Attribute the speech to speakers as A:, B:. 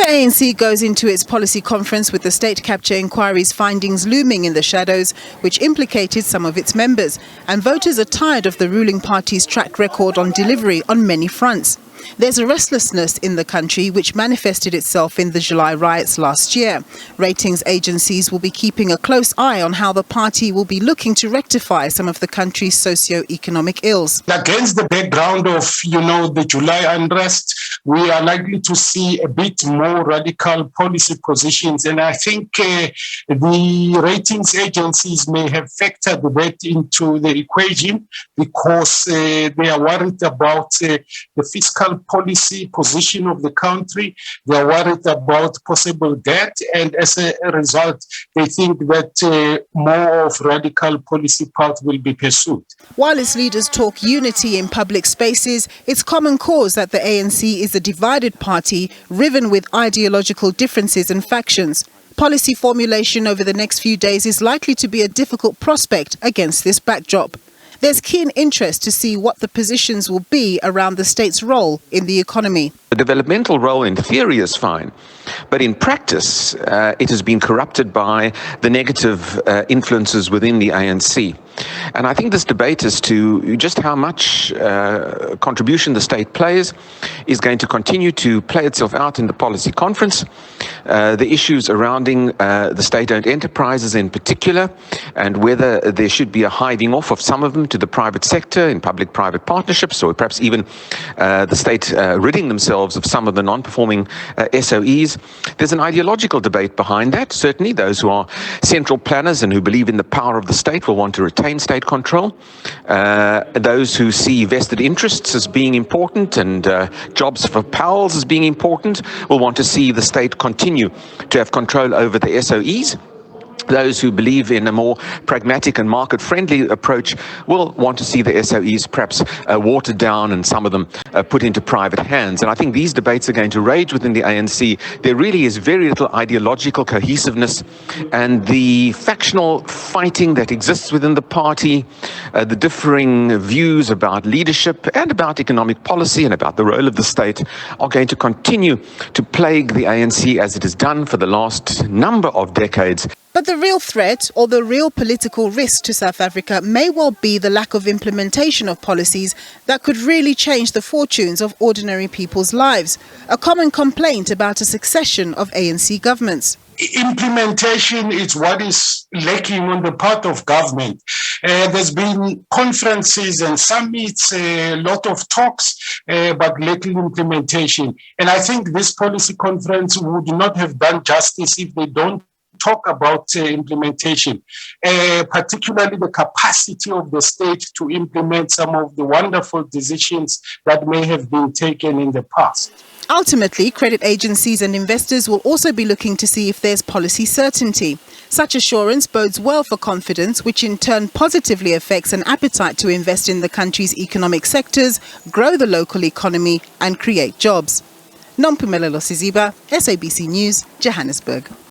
A: The ANC goes into its policy conference with the state capture inquiry's findings looming in the shadows, which implicated some of its members, and voters are tired of the ruling party's track record on delivery on many fronts. There's a restlessness in the country which manifested itself in the July riots last year. Ratings agencies will be keeping a close eye on how the party will be looking to rectify some of the country's socio-economic ills.
B: Against the background of, the July unrest, we are likely to see a bit more radical policy positions. And I think the ratings agencies may have factored that into the equation because they are worried about the fiscal policy position of the country. They are worried about possible debt. And as a result, they think that more of radical policy path will be pursued.
A: While its leaders talk unity in public spaces, it's common cause that the ANC is a divided party riven with ideological differences and factions. Policy formulation over the next few days is likely to be a difficult prospect against this backdrop. There's keen interest to see what the positions will be around the state's role in the economy.
C: The developmental role in theory is fine, but in practice, it has been corrupted by the negative influences within the ANC. And I think this debate as to just how much contribution the state plays is going to continue to play itself out in the policy conference. The issues surrounding the state-owned enterprises in particular, and whether there should be a hiving off of some of them to the private sector in public-private partnerships, or perhaps even the state ridding themselves of some of the non-performing SOEs. There's an ideological debate behind that. Certainly those who are central planners and who believe in the power of the state will want to retain state control. Those who see vested interests as being important and jobs for pals as being important will want to see the state continue to have control over the SOEs. Those who believe in a more pragmatic and market-friendly approach will want to see the SOEs perhaps watered down and some of them put into private hands. And I think these debates are going to rage within the ANC. There really is very little ideological cohesiveness, and the factional fighting that exists within the party, the differing views about leadership and about economic policy and about the role of the state are going to continue to plague the ANC as it has done for the last number of decades.
A: But the real threat or the real political risk to South Africa may well be the lack of implementation of policies that could really change the fortunes of ordinary people's lives, a common complaint about a succession of ANC governments.
B: Implementation is what is lacking on the part of government. There's been conferences and summits, a lot of talks, but little implementation. And I think this policy conference would not have done justice if they don't talk about implementation, particularly the capacity of the state to implement some of the wonderful decisions that may have been taken in the past.
A: Ultimately, credit agencies and investors will also be looking to see if there's policy certainty. Such assurance bodes well for confidence, which in turn positively affects an appetite to invest in the country's economic sectors, grow the local economy and create jobs. Nompumelelo Siziba, SABC News, Johannesburg.